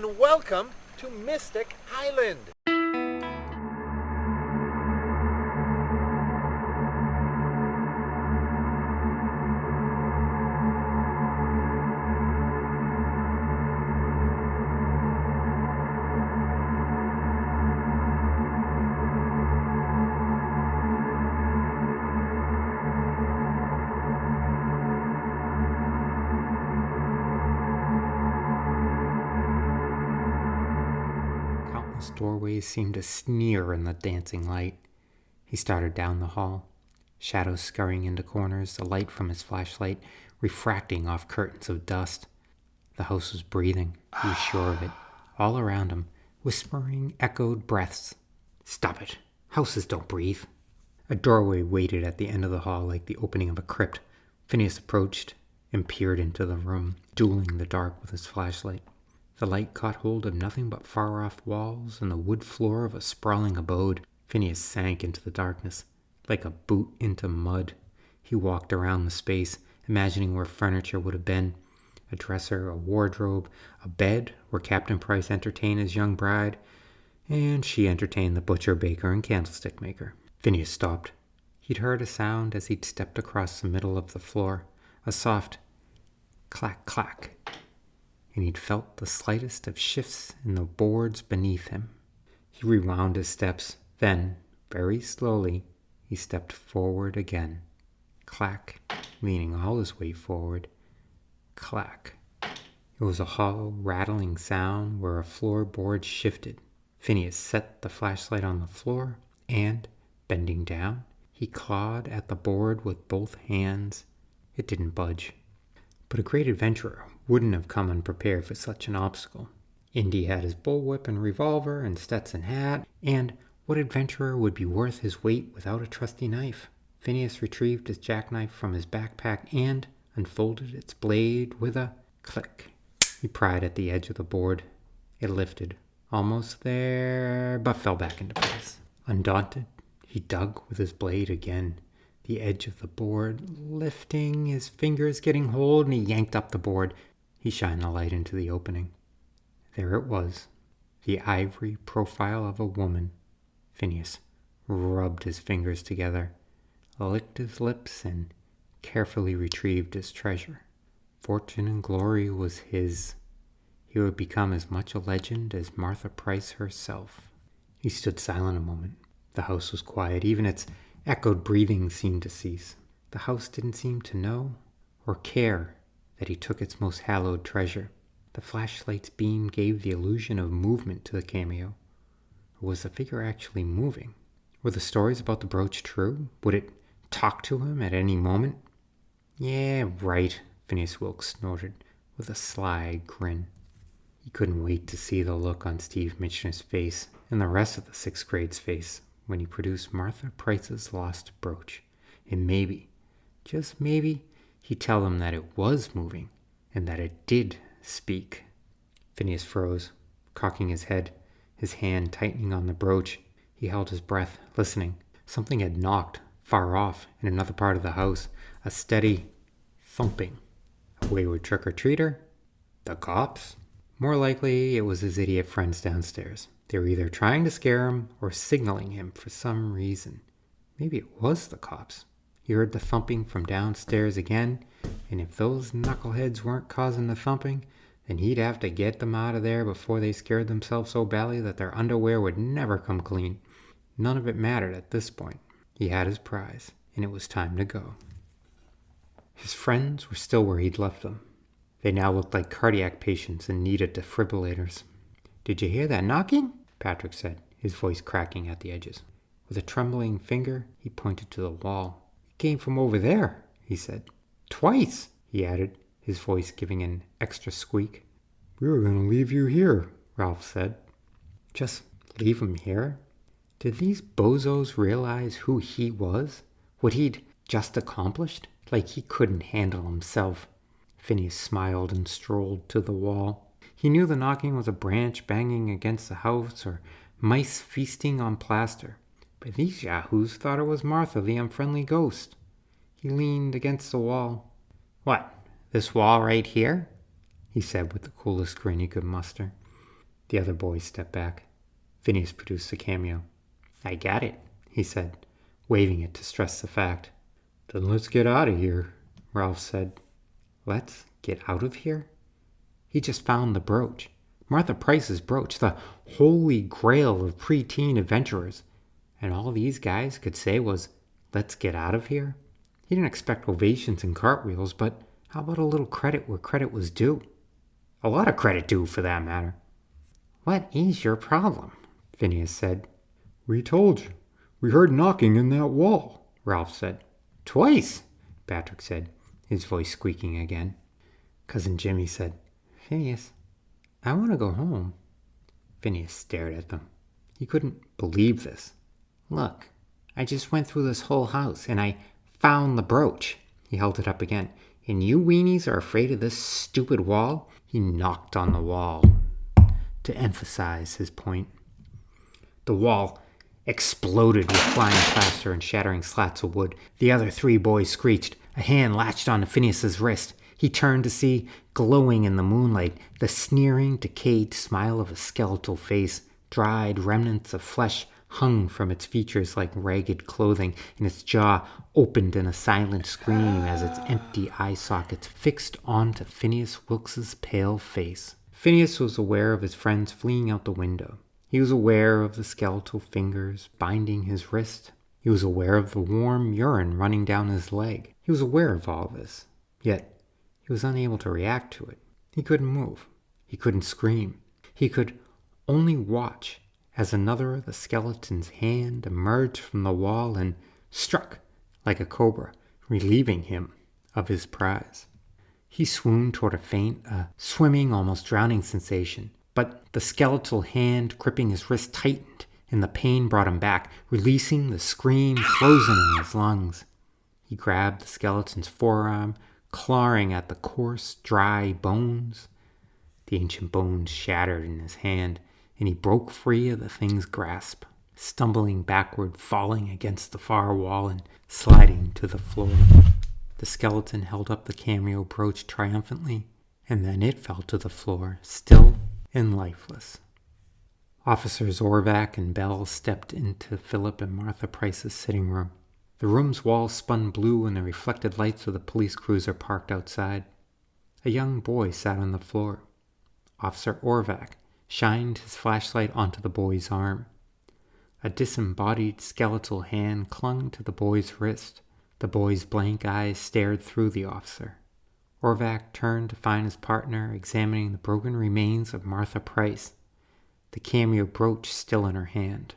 and welcome to Mystic Island. Countless doorways seemed to sneer in the dancing light. He started down the hall, shadows scurrying into corners, the light from his flashlight refracting off curtains of dust. The house was breathing, he was sure of it. All around him, whispering, echoed breaths. Stop it. Houses don't breathe. A doorway waited at the end of the hall like the opening of a crypt. Phineas approached and peered into the room, dueling the dark with his flashlight. The light caught hold of nothing but far-off walls and the wood floor of a sprawling abode. Phineas sank into the darkness, like a boot into mud. He walked around the space, imagining where furniture would have been. A dresser, a wardrobe, a bed where Captain Price entertained his young bride, and she entertained the butcher, baker, and candlestick maker. Phineas stopped. He'd heard a sound as he'd stepped across the middle of the floor, a soft clack, clack, and he'd felt the slightest of shifts in the boards beneath him. He rewound his steps. Then, very slowly, he stepped forward again. Clack, leaning all his weight forward. Clack. It was a hollow, rattling sound where a floorboard shifted. Phineas set the flashlight on the floor and, bending down, he clawed at the board with both hands. It didn't budge. But a great adventurer wouldn't have come unprepared for such an obstacle. Indy had his bullwhip and revolver and Stetson hat, and what adventurer would be worth his weight without a trusty knife? Phineas retrieved his jackknife from his backpack and unfolded its blade with a click. He pried at the edge of the board. It lifted, almost there, but fell back into place. Undaunted, he dug with his blade again, the edge of the board lifting, his fingers getting hold, and he yanked up the board. He shined the light into the opening. There it was, the ivory profile of a woman. Phineas rubbed his fingers together, licked his lips, and carefully retrieved his treasure. Fortune and glory was his. He would become as much a legend as Martha Price herself. He stood silent a moment. The house was quiet. Even its echoed breathing seemed to cease. The house didn't seem to know or care that he took its most hallowed treasure. The flashlight's beam gave the illusion of movement to the cameo. Or was the figure actually moving? Were the stories about the brooch true? Would it talk to him at any moment? Yeah, right, Phineas Wilkes snorted with a sly grin. He couldn't wait to see the look on Steve Mitchner's face and the rest of the sixth grade's face when he produced Martha Price's lost brooch. And maybe, just maybe, he'd tell them that it was moving and that it did speak. Phineas froze, cocking his head, his hand tightening on the brooch. He held his breath, listening. Something had knocked, far off, in another part of the house. A steady thumping. A wayward trick-or-treater? The cops? More likely, it was his idiot friends downstairs. They were either trying to scare him or signaling him for some reason. Maybe it was the cops. He heard the thumping from downstairs again, and if those knuckleheads weren't causing the thumping, then he'd have to get them out of there before they scared themselves so badly that their underwear would never come clean. None of it mattered at this point. He had his prize, and it was time to go. His friends were still where he'd left them. They now looked like cardiac patients and needed defibrillators. "Did you hear that knocking?" Patrick said, his voice cracking at the edges. With a trembling finger, he pointed to the wall. "It came from over there," he said. "Twice," he added, his voice giving an extra squeak. "We were going to leave you here," Ralph said. Just leave him here? Did these bozos realize who he was? What he'd just accomplished? Like he couldn't handle himself. Phineas smiled and strolled to the wall. He knew the knocking was a branch banging against the house or mice feasting on plaster. But these yahoos thought it was Martha, the unfriendly ghost. He leaned against the wall. "What, this wall right here?" he said with the coolest grin he could muster. The other boys stepped back. Phineas produced the cameo. "I got it," he said, waving it to stress the fact. "Then let's get out of here," Ralph said. "Let's get out of here?" He just found the brooch. Martha Price's brooch, the holy grail of preteen adventurers. And all these guys could say was, "Let's get out of here." He didn't expect ovations and cartwheels, but how about a little credit where credit was due? A lot of credit due, for that matter. "What is your problem?" Phineas said. "We told you. We heard knocking in that wall," Ralph said. "Twice," Patrick said, his voice squeaking again. Cousin Jimmy said, "Phineas, I want to go home." Phineas stared at them. He couldn't believe this. "Look, I just went through this whole house, and I found the brooch." He held it up again. "And you weenies are afraid of this stupid wall?" He knocked on the wall to emphasize his point. The wall exploded with flying plaster and shattering slats of wood. The other three boys screeched. A hand latched onto Phineas's wrist. He turned to see, glowing in the moonlight, the sneering, decayed smile of a skeletal face. Dried remnants of flesh hung from its features like ragged clothing, and its jaw opened in a silent scream as its empty eye sockets fixed onto Phineas Wilkes's pale face. Phineas was aware of his friends fleeing out the window. He was aware of the skeletal fingers binding his wrist. He was aware of the warm urine running down his leg. He was aware of all this, yet he was unable to react to it. He couldn't move. He couldn't scream. He could only watch as another of the skeleton's hand emerged from the wall and struck like a cobra, relieving him of his prize. He swooned toward a faint, swimming, almost drowning sensation, but the skeletal hand gripping his wrist tightened, and the pain brought him back, releasing the scream frozen in his lungs. He grabbed the skeleton's forearm, clawing at the coarse, dry bones. The ancient bones shattered in his hand, and he broke free of the thing's grasp, stumbling backward, falling against the far wall, and sliding to the floor. The skeleton held up the cameo brooch triumphantly, and then it fell to the floor, still and lifeless. Officers Orvac and Bell stepped into Philip and Martha Price's sitting room. The room's walls spun blue in the reflected lights of the police cruiser parked outside. A young boy sat on the floor. Officer Orvac shined his flashlight onto the boy's arm. A disembodied skeletal hand clung to the boy's wrist. The boy's blank eyes stared through the officer. Orvac turned to find his partner examining the broken remains of Martha Price, the cameo brooch still in her hand.